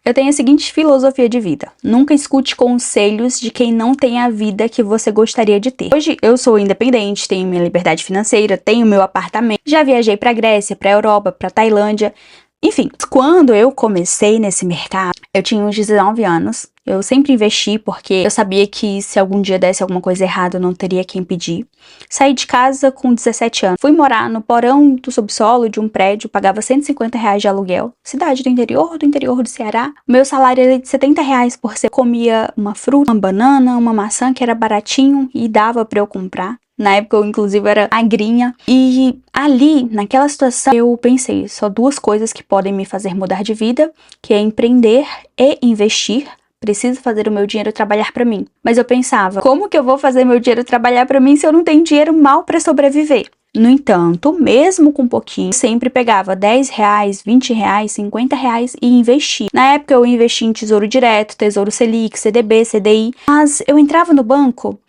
Eu tenho a seguinte filosofia de vida: nunca escute conselhos de quem não tem a vida que você gostaria de ter. Hoje eu sou independente, tenho minha liberdade financeira, tenho meu apartamento, já viajei pra Grécia, pra Europa, pra Tailândia. Enfim, quando eu comecei nesse mercado, eu tinha uns 19 anos. Eu sempre investi porque eu sabia que se algum dia desse alguma coisa errada, eu não teria quem pedir. Saí de casa com 17 anos. Fui morar no porão do subsolo de um prédio, pagava R$150 de aluguel. Cidade do interior do Ceará. O meu salário era de R$70 por semana. Comia uma fruta, uma banana, uma maçã que era baratinho e dava pra eu comprar. Na época eu, inclusive, era magrinha. E ali, naquela situação, eu pensei, só duas coisas que podem me fazer mudar de vida, que é empreender e investir. Preciso fazer o meu dinheiro trabalhar pra mim. Mas eu pensava, como que eu vou fazer meu dinheiro trabalhar pra mim se eu não tenho dinheiro mal pra sobreviver? No entanto, mesmo com pouquinho, sempre pegava R$10, R$20, R$50 e investia. Na época eu investi em Tesouro Direto, Tesouro Selic, CDB, CDI. Mas eu entrava no banco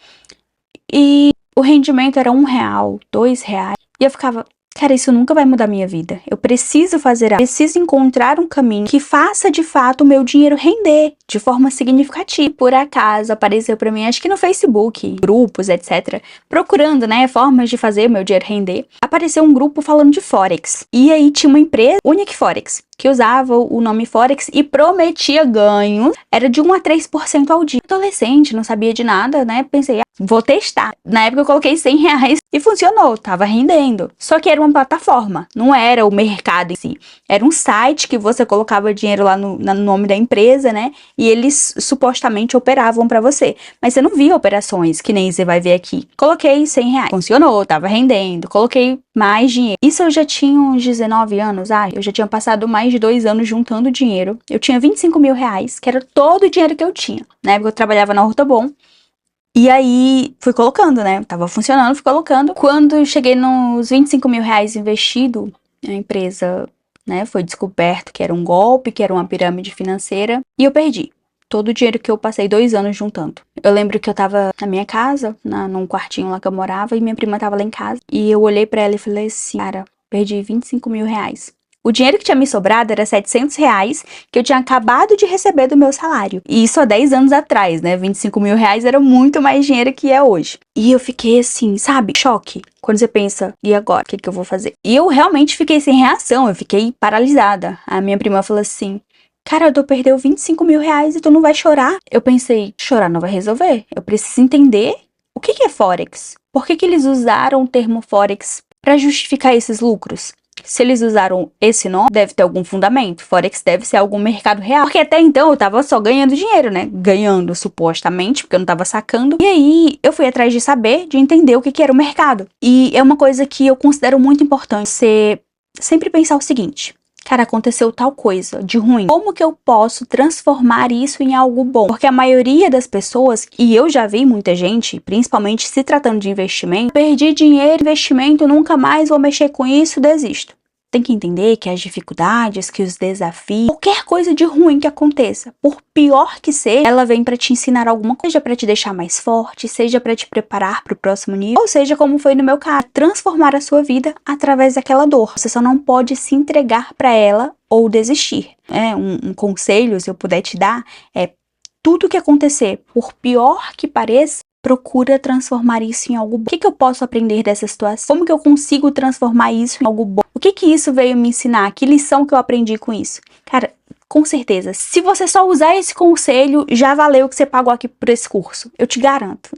e o rendimento era R$1, R$2. E eu ficava, cara, isso nunca vai mudar minha vida. Eu preciso fazer algo. Preciso encontrar um caminho que faça de fato o meu dinheiro render de forma significativa. Por acaso apareceu pra mim, acho que no Facebook, grupos, etc. Procurando, né, formas de fazer o meu dinheiro render. Apareceu um grupo falando de Forex. E aí tinha uma empresa, Unique Forex, que usava o nome Forex e prometia ganhos. Era de 1 a 3% ao dia. Adolescente, não sabia de nada, né? Pensei, vou testar. Na época eu coloquei R$100 e funcionou, tava rendendo. Só que era uma plataforma, não era o mercado em si. Era um site que você colocava dinheiro lá no nome da empresa, né? E eles supostamente operavam pra você. Mas você não via operações, que nem você vai ver aqui. Coloquei R$100, funcionou, tava rendendo. Coloquei mais dinheiro. Isso eu já tinha uns 19 anos, eu já tinha passado mais de 2 anos juntando dinheiro. Eu tinha R$25.000, que era todo o dinheiro que eu tinha. Na época eu trabalhava na Ortobon. E aí, fui colocando, né? Tava funcionando, fui colocando. Quando eu cheguei nos R$25.000 investido, a empresa, né, foi descoberto que era um golpe, que era uma pirâmide financeira. E eu perdi todo o dinheiro que eu passei 2 anos juntando. Eu lembro que eu tava na minha casa, num quartinho lá que eu morava, e minha prima tava lá em casa. E eu olhei pra ela e falei assim, cara, perdi R$25.000. O dinheiro que tinha me sobrado era R$700 que eu tinha acabado de receber do meu salário. E isso há 10 anos atrás, né? R$25.000 era muito mais dinheiro que é hoje. E eu fiquei assim, sabe? Choque. Quando você pensa, e agora? O que eu vou fazer? E eu realmente fiquei sem reação, eu fiquei paralisada. A minha prima falou assim, cara, tu perdeu R$25.000 e tu não vai chorar? Eu pensei, chorar não vai resolver. Eu preciso entender o que é Forex. Por que eles usaram o termo Forex para justificar esses lucros? Se eles usaram esse nome, deve ter algum fundamento. Forex deve ser algum mercado real. Porque até então eu tava só ganhando dinheiro, né? Ganhando, supostamente, porque eu não tava sacando. E aí eu fui atrás de saber, de entender o que era o mercado. E é uma coisa que eu considero muito importante. Você sempre pensar o seguinte, cara, aconteceu tal coisa de ruim. Como que eu posso transformar isso em algo bom? Porque a maioria das pessoas, e eu já vi muita gente, principalmente se tratando de investimento, perdi dinheiro, investimento, nunca mais vou mexer com isso, desisto. Tem que entender que as dificuldades, que os desafios, qualquer coisa de ruim que aconteça, por pior que seja, ela vem pra te ensinar alguma coisa, seja pra te deixar mais forte, seja pra te preparar pro próximo nível, ou seja, como foi no meu caso, transformar a sua vida através daquela dor. Você só não pode se entregar pra ela ou desistir. Um conselho, se eu puder te dar, é tudo que acontecer, por pior que pareça, procura transformar isso em algo bom. O que eu posso aprender dessa situação? Como que eu consigo transformar isso em algo bom? O que isso veio me ensinar? Que lição que eu aprendi com isso? Cara, com certeza, se você só usar esse conselho, já valeu o que você pagou aqui por esse curso. Eu te garanto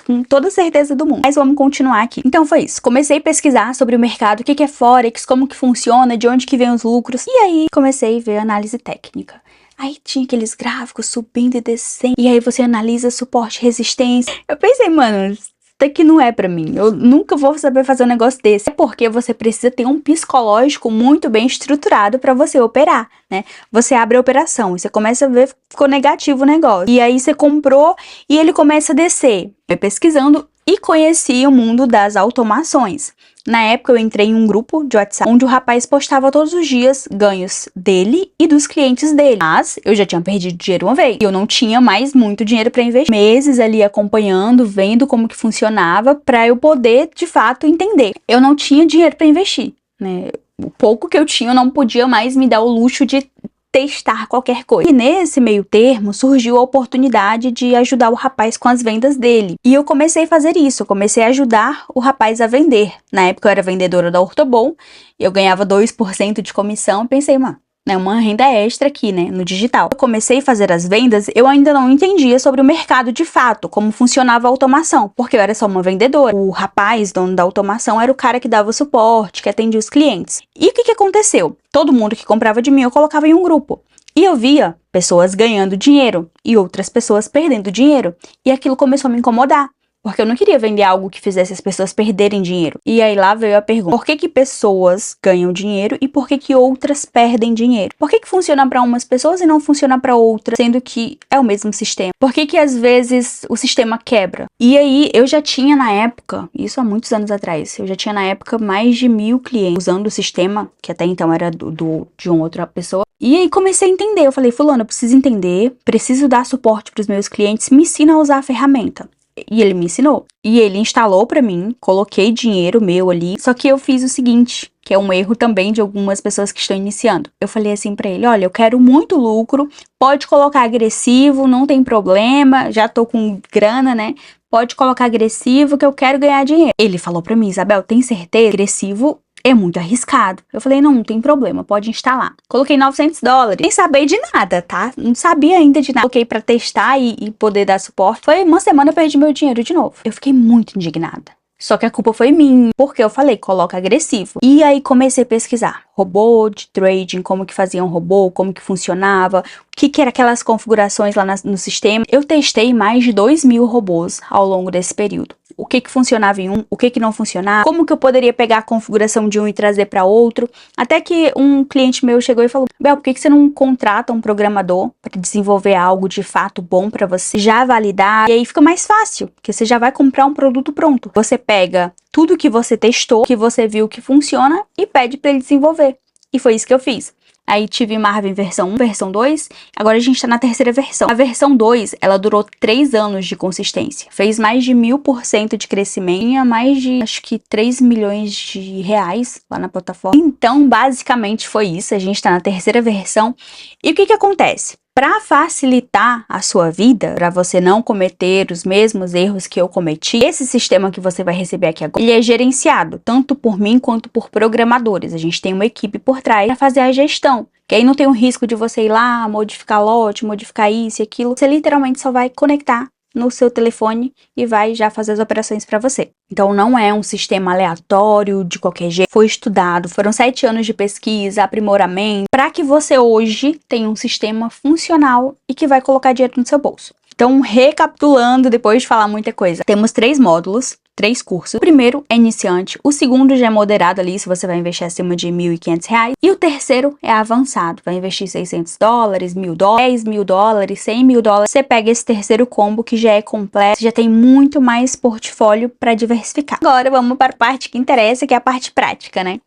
com toda certeza do mundo. Mas vamos continuar aqui. Então foi isso. Comecei a pesquisar sobre o mercado, o que é Forex, como que funciona, de onde que vem os lucros. E aí comecei a ver análise técnica. Aí tinha aqueles gráficos subindo e descendo. E aí você analisa suporte, resistência. Eu pensei, mano, isso daqui não é pra mim. Eu nunca vou saber fazer um negócio desse. É porque você precisa ter um psicológico muito bem estruturado pra você operar, né? Você abre a operação e você começa a ver, ficou negativo o negócio. E aí você comprou e ele começa a descer. Vai pesquisando e conheci o mundo das automações. Na época eu entrei em um grupo de WhatsApp onde o rapaz postava todos os dias ganhos dele e dos clientes dele. Mas eu já tinha perdido dinheiro uma vez e eu não tinha mais muito dinheiro para investir. Meses ali acompanhando, vendo como que funcionava para eu poder de fato entender. Eu não tinha dinheiro para investir, né? O pouco que eu tinha eu não podia mais me dar o luxo de testar qualquer coisa. E nesse meio termo surgiu a oportunidade de ajudar o rapaz com as vendas dele. E eu comecei a fazer isso, eu comecei a ajudar o rapaz a vender. Na época eu era vendedora da Ortobon, eu ganhava 2% de comissão, e pensei, mano, né, uma renda extra aqui, né, no digital. Eu comecei a fazer as vendas, eu ainda não entendia sobre o mercado de fato, como funcionava a automação, porque eu era só uma vendedora. O rapaz, dono da automação, era o cara que dava o suporte, que atendia os clientes. E o que aconteceu? Todo mundo que comprava de mim, eu colocava em um grupo. E eu via pessoas ganhando dinheiro e outras pessoas perdendo dinheiro. E aquilo começou a me incomodar. Porque eu não queria vender algo que fizesse as pessoas perderem dinheiro. E aí lá veio a pergunta: por que pessoas ganham dinheiro e por que outras perdem dinheiro? Por que funciona para umas pessoas e não funciona para outras, sendo que é o mesmo sistema? Por que às vezes o sistema quebra? E aí eu já tinha na época, isso há muitos anos atrás, eu já tinha na época mais de 1000 clientes usando o sistema, que até então era de uma outra pessoa. E aí comecei a entender, eu falei, fulano, eu preciso entender, preciso dar suporte para os meus clientes, me ensina a usar a ferramenta. E ele me ensinou. E ele instalou pra mim, coloquei dinheiro meu ali. Só que eu fiz o seguinte, que é um erro também de algumas pessoas que estão iniciando. Eu falei assim pra ele, olha, eu quero muito lucro, pode colocar agressivo, não tem problema, já tô com grana, né? Pode colocar agressivo que eu quero ganhar dinheiro. Ele falou pra mim, Isabel, tem certeza? Agressivo é muito arriscado. Eu falei, não tem problema, pode instalar. Coloquei $900, sem saber de nada, tá? Não sabia ainda de nada. Coloquei pra testar e poder dar suporte. Foi uma semana, eu perdi meu dinheiro de novo. Eu fiquei muito indignada. Só que a culpa foi minha, porque eu falei, coloca agressivo. E aí comecei a pesquisar. Robô de trading, como que fazia um robô, como que funcionava, o que era aquelas configurações lá no sistema. Eu testei mais de 2000 robôs ao longo desse período. O que funcionava em um, o que não funcionava, como que eu poderia pegar a configuração de um e trazer para outro. Até que um cliente meu chegou e falou, Bel, por que você não contrata um programador para desenvolver algo de fato bom para você, já validar, e aí fica mais fácil, porque você já vai comprar um produto pronto. Você pega tudo que você testou, que você viu que funciona e pede para ele desenvolver. E foi isso que eu fiz. Aí tive Marvin versão 1, versão 2, agora a gente tá na terceira versão. A versão 2, ela durou 3 anos de consistência. Fez mais de 1000% de crescimento, tinha mais de, acho que 3 milhões de reais lá na plataforma. Então, basicamente foi isso, a gente tá na terceira versão. E o que acontece? Para facilitar a sua vida, para você não cometer os mesmos erros que eu cometi, esse sistema que você vai receber aqui agora, ele é gerenciado tanto por mim quanto por programadores. A gente tem uma equipe por trás para fazer a gestão, que aí não tem o risco de você ir lá, modificar lote, modificar isso e aquilo. Você literalmente só vai conectar no seu telefone e vai já fazer as operações para você. Então não é um sistema aleatório de qualquer jeito, foi estudado, foram 7 anos de pesquisa, aprimoramento, para que você hoje tenha um sistema funcional e que vai colocar dinheiro no seu bolso. Então, recapitulando, depois de falar muita coisa, temos 3 módulos, 3 cursos. O primeiro é iniciante, o segundo já é moderado ali, se você vai investir acima de R$1.500, e o terceiro é avançado, vai investir $600, $1.000, $10.000, $100.000. Você pega esse terceiro combo que já é completo, já tem muito mais portfólio para diversificar. Agora vamos para a parte que interessa, que é a parte prática, né?